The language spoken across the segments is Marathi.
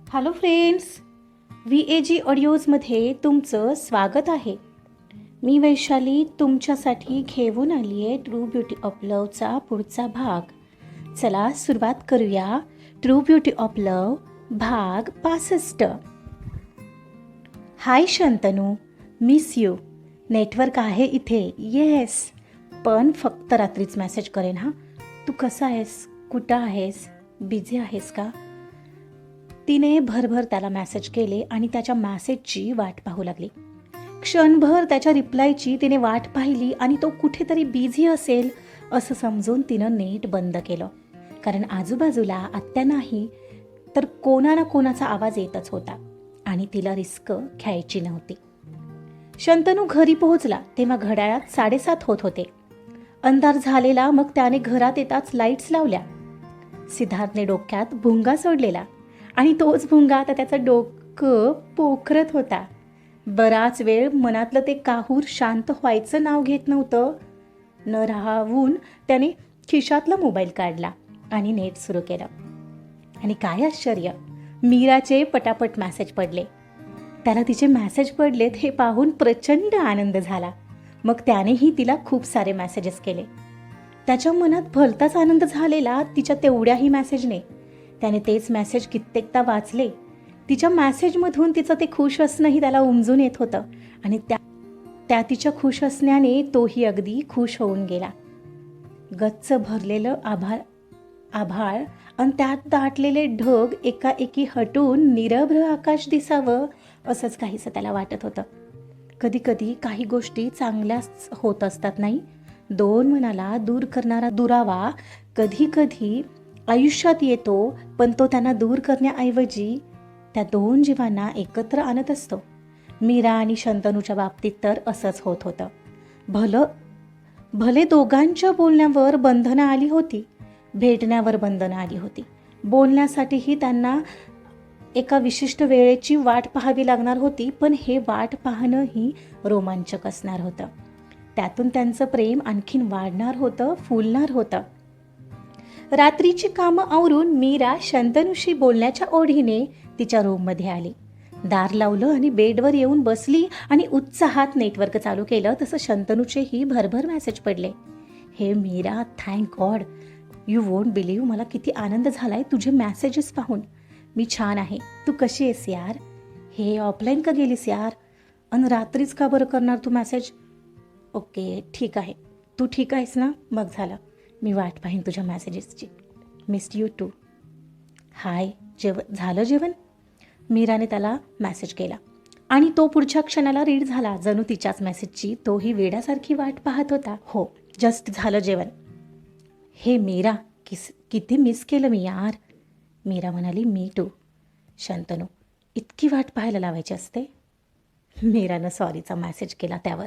हॅलो फ्रेंड्स, VAG ऑडिओजमध्ये तुमचं स्वागत आहे. मी वैशाली तुमच्यासाठी घेऊन आली आहे ट्रू ब्युटी ऑफ लवचा पुढचा भाग. चला सुरुवात करूया. ट्रू ब्युटी ऑफ लव भाग 65. हाय शंतनू, मिस यू. नेटवर्क आहे इथे, येस, पण फक्त रात्रीच मेसेज करेन हां. तू कसा आहेस, कुठं आहेस, बिझी आहेस का? तिने भरभर त्याला मेसेज केले आणि त्याच्या मेसेजची वाट पाहू लागली. क्षणभर त्याच्या रिप्लायची तिने वाट पाहिली आणि तो कुठेतरी बिझी असेल असं समजून तिनं नेट बंद केलं. कारण आजूबाजूला आत्या नाही तर कोणा ना कोणाचा आवाज येतच होता आणि तिला रिस्क घ्यायची नव्हती. शंतनू घरी पोहोचला तेव्हा घड्याळात 7:30 होत होते. अंधार झालेला, मग त्याने घरात येताच लाईट्स लावल्या. सिद्धार्थने डोक्यात भुंगा सोडलेला आणि तोच भुंगा आता त्याचं डोकं पोखरत होता. बराच वेळ मनातलं ते काहूर शांत व्हायचं नाव घेत नव्हतं. न राहून त्याने खिशातला मोबाईल काढला आणि नेट सुरू केलं. आणि काय आश्चर्य, मीराचे पटापट मेसेज पडले. त्याला तिचे मेसेज पडलेत हे पाहून प्रचंड आनंद झाला. मग त्यानेही तिला खूप सारे मेसेजेस केले. त्याच्या मनात भलताच आनंद झालेला तिच्या तेवढ्याही मेसेजने. त्याने तेच मेसेज कित्येकदा वाचले. तिच्या मेसेजमधून तिचं ते खुश असणंही त्याला उमजून येत होतं आणि त्या तिच्या खुश असण्याने तोही अगदी खुश होऊन गेला. गच्च भरलेलं आभाळ आणि त्यात दाटलेले ढग एकाएकी हटून निरभ्र आकाश दिसावं असंच काहीसं त्याला वाटत होतं. कधी कधी काही गोष्टी चांगल्याच होत असतात नाही. दोन मनाला दूर करणारा दुरावा कधी कधी आयुष्यात येतो, पण तो त्यांना दूर करण्याऐवजी त्या दोन जीवांना एकत्र आणत असतो. मीरा आणि शंतनूच्या बाबतीत तर असंच होत होतं. भले दोघांच्या बोलण्यावर बंधनं आली होती, भेटण्यावर बंधनं आली होती. बोलण्यासाठीही त्यांना एका विशिष्ट वेळेची वाट पाहावी लागणार होती, पण हे वाट पाहणंही रोमांचक असणार होतं. त्यातून त्यांचं प्रेम आणखीन वाढणार होतं, फुलणार होतं. रात्रीची कामं आवरून मीरा शंतनूशी बोलण्याच्या ओढीने तिच्या रूममध्ये आली. दार लावलं आणि बेडवर येऊन बसली आणि उत्साहात नेटवर्क चालू केलं. तसं शंतनूचेही भरभर मेसेज पडले. हे Meera, thank God, you won't believe, मला किती आनंद झालाय तुझे मेसेजेस पाहून. मी छान आहे, तू कशी आहेस यार? हे ऑफलाईन का गेलीस यार? आणि रात्रीच का बरं करणार तू मेसेज? ओके, ठीक आहे, तू ठीक आहेस ना? मग झालं, मी वाट पाहीन तुझ्या मेसेजेसची. Missed you too. हाय, झालं जेवण? मीराने त्याला मेसेज केला आणि तो पुढच्या क्षणाला रीड झाला. जणू तिच्याच मेसेजची तोही वेड्यासारखी वाट पाहत होता. हो, जस्ट झालं जेवण. हे मीरा, किती मिस केलं मी यार. मीरा म्हणाली, मी टू. शंतनू, इतकी वाट पाहायला लावायची असते? मीरानं सॉरीचा मेसेज केला त्यावर.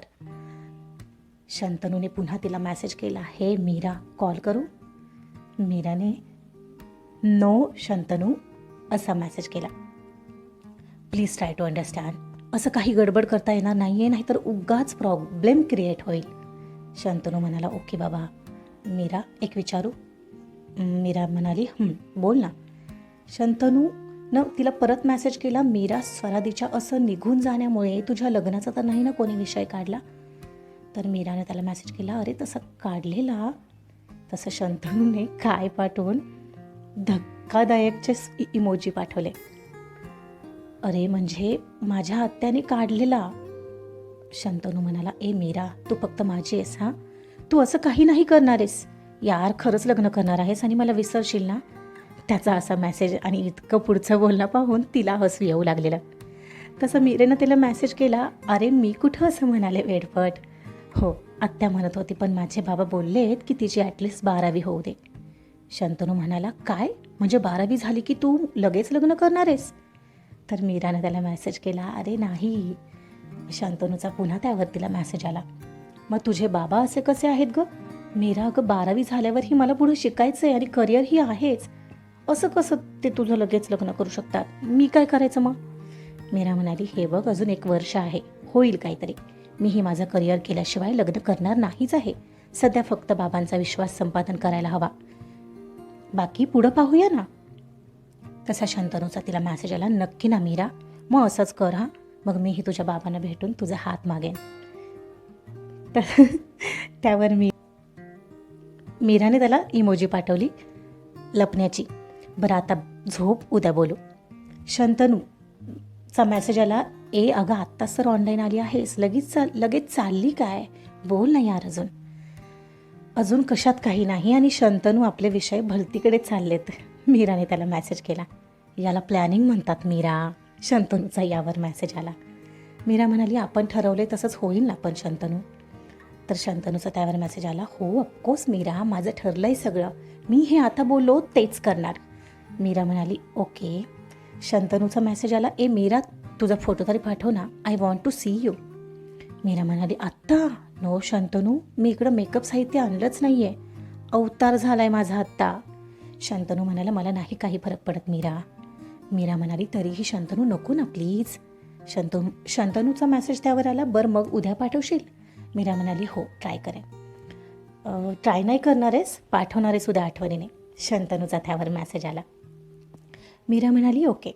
शंतनूने पुन्हा तिला मेसेज केला, हे मीरा, कॉल करू? मीराने नो शंतनू असा मेसेज केला. Please try to understand. असं काही गडबड करता येणार नाही आहे, नाहीतर उगाच प्रॉब्लेम क्रिएट होईल. शंतनू म्हणाला, ओके बाबा. मीरा, एक विचारू? मीरा म्हणाली, बोल ना. शंतनूनं तिला परत मेसेज केला, मीरा, स्वरादीच्या असं निघून जाण्यामुळे तुझ्या लग्नाचा तर नाही ना कोणी विषय काढला? तर मीराने त्याला मेसेज केला, अरे तसं काढलेला. तसं शंतनूने काय पाठवून धक्कादायकचे इमोजी पाठवले. अरे म्हणजे माझ्या आत्याने काढलेला. शंतनू म्हणाला, ए मीरा, तू फक्त माझी आहेस हां, तू असं काही नाही करणार आहेस यार, खरंच लग्न करणार आहेस आणि मला विसरशील ना? त्याचा असा मेसेज आणि इतकं पुढचं बोलणं पाहून तिला हसू येऊ लागलेलं. तसं मीरेनं तिला मेसेज केला, अरे मी कुठं असं म्हणाले वेडपट. हो, आत्या म्हणत होती, पण माझे बाबा बोललेत की तिची ॲटलिस्ट 12वी होऊ दे. शंतनू म्हणाला, काय म्हणजे 12वी झाली की तू लगेच लग्न करणार आहेस? तर मीरानं त्याला मेसेज केला, अरे नाही. शंतनूचा पुन्हा त्यावर तिला मेसेज आला, मग तुझे बाबा असे कसे आहेत गं? मीरा, अगं 12वी झाल्यावरही मला पुढे शिकायचं आहे आणि करिअरही आहेच, असं कसं ते तुझं लगेच लग्न करू शकतात? मी काय करायचं मग? मीरा म्हणाली, हे बघ, अजून 1 वर्ष आहे, होईल काहीतरी. मीही माझं करिअर केल्याशिवाय लग्न करणार नाहीच आहे. सध्या फक्त बाबांचा विश्वास संपादन करायला हवा, बाकी पुढं पाहूया ना. तसा शंतनूचा तिला मेसेज आला, नक्की ना मीरा, मग असंच कर हां, मग मीही तुझ्या बाबांना भेटून तुझा हात मागेन. तर त्यावर मीराने त्याला इमोजी पाठवली लपण्याची. बरं आता झोप, उद्या बोलू. शंतनूचा मेसेज आला, ए अगं आत्ताच तर ऑनलाईन आली आहेस, लगेच चालली काय, बोल ना यार. अजून कशात काही नाही आणि शंतनू आपले विषय भलतीकडे चाललेत. मीराने त्याला मेसेज केला, याला प्लॅनिंग म्हणतात मीरा. शंतनूचा यावर मेसेज आला. मीरा म्हणाली, आपण ठरवले तसंच होईल ना पण शंतनू. तर शंतनूचा त्यावर मेसेज आला, हो ऑफकोर्स मीरा, माझं ठरलंय सगळं, मी हे आता बोललो तेच करणार. मीरा म्हणाली, ओके. शंतनूचा मेसेज आला, ए मीरा, तुझा फोटो तरी पाठव ना, I want to see you. Meera म्हणाली, आत्ता नो शंतनू, मी इकडं मेकअप साहित्य आणलंच नाही आहे, अवतार झालाय माझा आत्ता. शंतनू म्हणाला, मला नाही काही फरक पडत मीरा. मीरा म्हणाली, तरीही शंतनू नको ना प्लीज. शंतनूचा मेसेज त्यावर आला, बरं मग उद्या पाठवशील. मीरा म्हणाली, हो ट्राय करेन. ट्राय नाही करणार आहेस, पाठवणार आहेस उद्या आठवणीने. शंतनूचा त्यावर मेसेज आला. मीरा म्हणाली, ओके.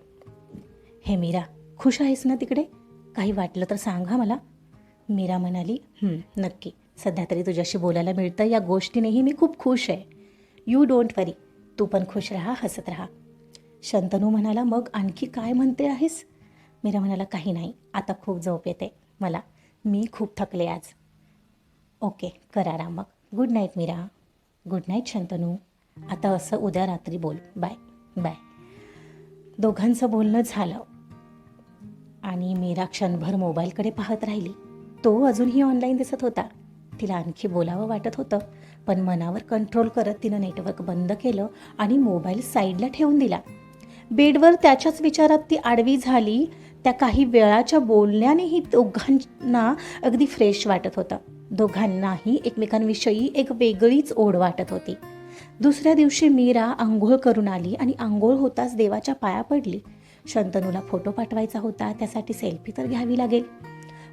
हे मीरा, खुश आहेस ना तिकडे, काही वाटलं तर सांग हा मला. मीरा म्हणाली, नक्की, सध्या तरी तुझ्याशी बोलायला मिळतं या गोष्टीनेही मी खूप खुश आहे. यू डोंट वरी, तू पण खुश राहा, हसत राहा. शंतनू म्हणाला, मग आणखी काय म्हणते आहेस. मीरा म्हणाला, काही नाही, आता खूप झोप येते मला, मी खूप थकले आज. ओके, कर आराम मग. Good night Meera. Good night Shantanu. आता असं उद्या रात्री बोल, बाय बाय. दोघांचं बोलणं झालं आणि मीरा क्षणभर मोबाईलकडे पाहत राहिली. तो अजूनही ऑनलाईन दिसत होता. तिला आणखी बोलावं वाटत होतं, पण मनावर कंट्रोल करत तिनं नेटवर्क बंद केलं आणि मोबाईल साईडला ठेवून दिला. बेडवर त्याच्याच विचारात ती आडवी झाली. त्या काही वेळाच्या बोलण्यानेही दोघांना अगदी फ्रेश वाटत होतं. दोघांनाही एकमेकांविषयी एक वेगळीच ओढ वाटत होती. दुसऱ्या दिवशी मीरा आंघोळ करून आली आणि आंघोळ होताच देवाच्या पाया पडली. शंतनूला फोटो पाठवायचा होता, त्यासाठी सेल्फी तर घ्यावी लागेल.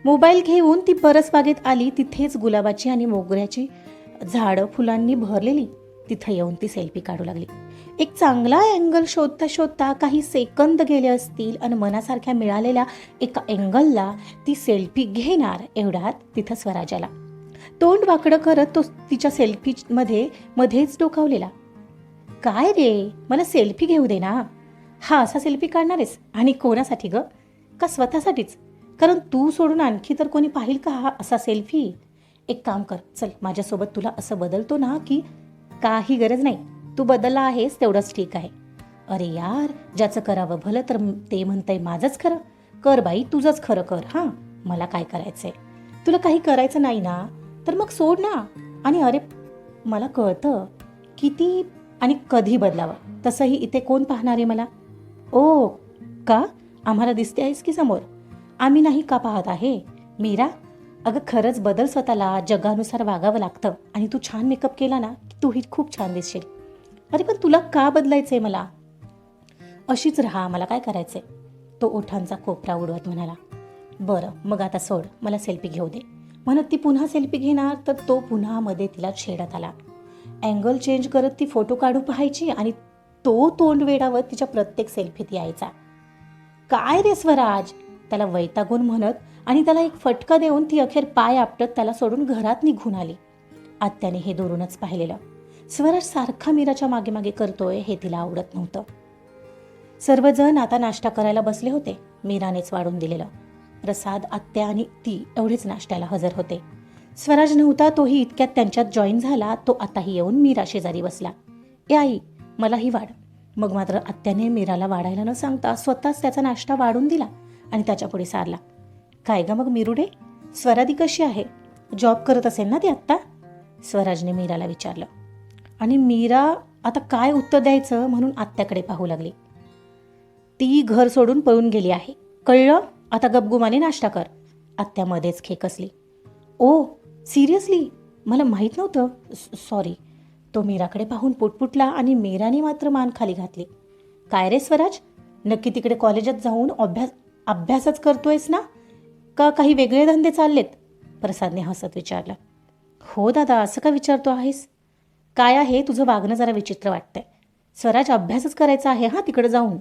मोबाईल घेऊन ती परसबागेत आली. तिथेच गुलाबाची आणि मोगऱ्याची झाडं फुलांनी भरलेली. तिथं येऊन ती सेल्फी काढू लागली. एक चांगला अँगल शोधता शोधता काही सेकंद गेले असतील आणि मनासारख्या मिळालेल्या एका अँगलला ती सेल्फी घेणार एवढ्यात तिथं स्वराज आला. तोंड वाकडं करत तो तिच्या मध्येच डोकावलेला. काय रे, मला सेल्फी घेऊ दे ना. हा असा सेल्फी काढणार आहेस, आणि कोणासाठी ग, का स्वतःसाठीच, कारण तू सोडून आणखी तर कोणी पाहिल का हा असा सेल्फी. एक काम कर, चल माझ्यासोबत, तुला असं बदलतो ना की काही गरज नाही, तू बदलला आहेस तेवढंच ठीक आहे. अरे यार, ज्याचं करावं भलं तर ते म्हणतंय माझंच खरं, कर बाई तुझंच खरं कर. हां, मला काय करायचंय, तुला काही करायचं नाही ना तर मग सोड ना. आणि अरे, मला कळतं किती आणि कधी बदलावं, तसंही इथे कोण पाहणार आहे मला. ओ का, आम्हाला दिसते आहेस की समोर, आम्ही नाही का पाहत आहे. मीरा, अगं खरंच बदल स्वतःला, जगानुसार वागावं लागतं. आणि तू छान मेकअप केला ना की तूही खूप छान दिसशील. अरे पण तुला का बदलायचंय मला, अशीच राहा, मला काय करायचंय. तो ओठांचा कोपरा उडवत म्हणाला. बरं मग आता सोड, मला सेल्फी घेऊ दे. म्हणत ती पुन्हा सेल्फी घेणार तर तो पुन्हा मध्ये तिला छेडत आला. अँगल चेंज करत ती फोटो काढू पाहायची आणि तो तोंड वेडावत तिच्या प्रत्येक सेल्फीत यायचा. काय रे स्वराज, त्याला वैतागून म्हणत आणि त्याला एक फटका देऊन ती अखेर पाय आपटत त्याला सोडून घरात निघून आली. आत्याने हे दुरूनच पाहिलेलं. स्वराज सारखा मीराच्या मागे मागे करतोय हे तिला आवडत नव्हतं. सर्वजण आता नाश्ता करायला बसले होते. मीरानेच वाढून दिलेलं. प्रसाद, आत्या आणि ती एवढेच नाश्त्याला हजर होते. स्वराज नव्हता, तोही इतक्यात त्यांच्यात जॉईन झाला. तो आताही येऊन मीरा शेजारी बसला. ए आई, मलाही वाढ. मग मात्र आत्याने मीराला वाढायला न सांगता स्वतःच त्याचा नाश्ता वाढून दिला आणि त्याच्या पुढे सारला. काय ग मग मीरुडे, स्वरादी कशी आहे, जॉब करत असेल ना ती आत्ता, स्वराजने मीराला विचारलं. आणि मीरा आता काय उत्तर द्यायचं म्हणून आत्याकडे पाहू लागली. ती घर सोडून पळून गेली आहे, कळलं. आता गपगुमाने नाश्ता कर. आत्या मध्येच खेकसली. ओ सिरियसली, मला माहीत नव्हतं, सॉरी. तो मीराकडे पाहून पुटपुटला आणि मीराने मात्र मान खाली घातली. काय रे स्वराज, नक्की तिकडे कॉलेजात जाऊन अभ्यासच करतोयस ना, का काही वेगळे धंदे चाललेत, प्रसादने हसत विचारलं. हो दादा, असं का विचारतो आहेस, काय आहे तुझं वागणं जरा विचित्र वाटतंय. स्वराज अभ्यासच करायचा आहे हां तिकडे जाऊन.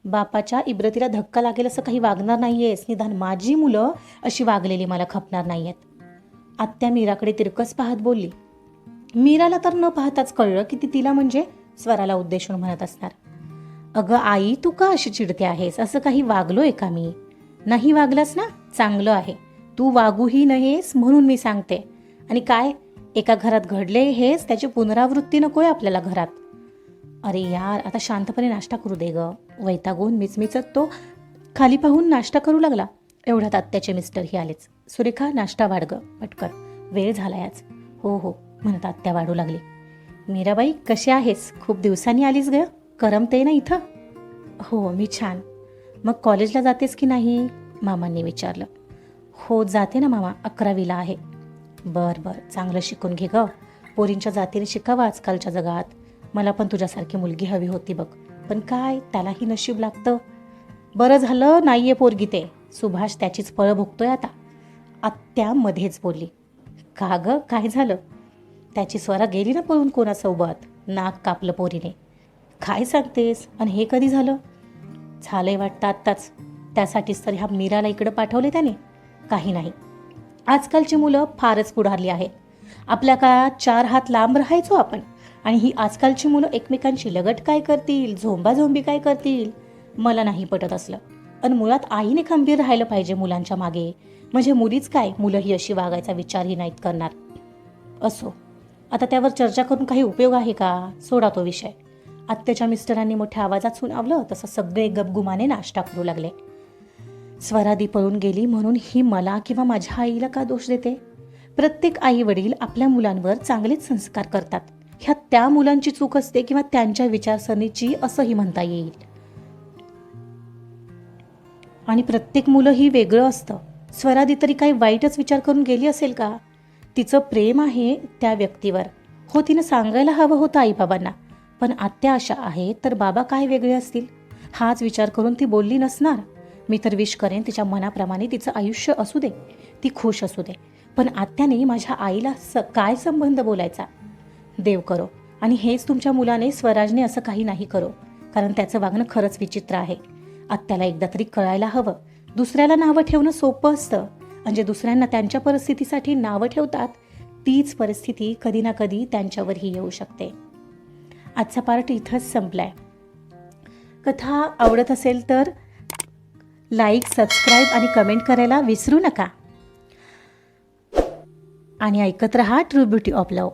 बापाच्या इब्रतीला धक्का लागेल असं काही वागणार नाही आहेस. निदान माझी मुलं अशी वागलेली मला खपणार नाही आहेत. आत्या मीराकडे तिरकस पाहत बोलली. मीराला तर न पाहताच कळलं की ती तिला म्हणजे स्वराला उद्देशून म्हणत असणार. अगं आई, तू का अशी चिडते आहेस? असं काही वागलोय का मी? नाही वागलास ना, चांगलं आहे. तू वागूही नयेस म्हणून मी सांगते. आणि काय, एका घरात घडले हेच, त्याची पुनरावृत्ती नकोय आपल्याला घरात. अरे यार, आता शांतपणे नाश्ता करू दे ग. वैतागून मिचमिचत तो खाली पाहून नाश्ता करू लागला. एवढ्यात आत्याचे मिस्टरही आलेच. सुरेखा, नाश्ता वाढ ग पटकन, वेळ झालाय आज. हो हो म्हणत आत्या वाढू लागली. मीराबाई, कशी आहेस? खूप दिवसांनी आलीस ग, करमते ना इथं? हो, मी छान. मग कॉलेजला जातेस की नाही? मामांनी विचारलं. हो जाते ना मामा, 11वीला आहे. बरं बरं, चांगलं शिकून घे ग. पोरींच्या जातीने शिकावं आजकालच्या जगात. मला पण तुझ्यासारखी मुलगी हवी होती बघ, पण काय, त्यालाही नशीब लागतं. बरं झालं नाहीये पोरगी ते. सुभाष त्याचीच फळं भोगतोय आता. आत्या मध्येच बोलली. का ग, काय झालं? त्याची स्वरा गेली ना पळून कोणासोबत. नाक कापलं पोरीने. काय सांगतेस? आणि हे कधी झालं? झालंय वाटतं आत्ताच. त्यासाठीच तर ह्या मीराला इकडं पाठवले त्याने. काही नाही, आजकालची मुलं फारच पुढारली आहेत. आपल्या काळात 4 हात लांब राहायचो आपण, आणि ही आजकालची मुलं एकमेकांची लगट काय करतील, झोंबाझोंबी काय करतील, मला नाही पटत असलं. आणि मुळात आईने खंबीर राहायला पाहिजे मुलांच्या मागे. म्हणजे मुलीच काय, मुलंही अशी वागायचा विचारही नाहीत करणार. असो, आता त्यावर चर्चा करून काही उपयोग आहे का? सोडा तो विषय. आत्याच्या मिस्टरांनी मोठ्या आवाजात सुनावलं तसं सगळे गपगुमाने नाश्ता करू लागले. स्वरादी पळून गेली म्हणून ही मला किंवा माझ्या आईला का दोष देते? प्रत्येक आई वडील आपल्या मुलांवर चांगलेच संस्कार करतात. ह्या त्या मुलांची चूक असते किंवा त्यांच्या विचारसरणीची असंही म्हणता येईल. आणि प्रत्येक मुलं ही वेगळं असतं. स्वरादी तरी काही वाईटच विचार करून गेली असेल का? तिचं प्रेम आहे त्या व्यक्तीवर. हो, तिनं सांगायला हवं होतं आईबाबांना. पण आत्या अशा आहे तर बाबा काय वेगळे असतील, हाच विचार करून ती बोलली नसणार. मी तर विश करेन तिच्या मनाप्रमाणे तिचं आयुष्य असू दे, ती खुश असू दे. पण आत्याने माझ्या आईला काय संबंध बोलायचा? देव करो आणि हेच तुमच्या मुलाने स्वराजने असं काही नाही करो, कारण त्याचं वागणं खरंच विचित्र आहे. आत्याला एकदा तरी कळायला हवं. दुसऱ्याला नावं ठेवणं सोपं असतं, म्हणजे दुसऱ्यांना त्यांच्या परिस्थितीसाठी नावं ठेवतात, तीच परिस्थिती कधी ना कधी त्यांच्यावरही येऊ शकते. आजचा पार्ट इथंच संपलाय. कथा आवडत असेल तर लाईक, सबस्क्राईब आणि कमेंट करायला विसरू नका. आणि ऐकत रहा ट्रू ब्युटी ऑफ लव्ह.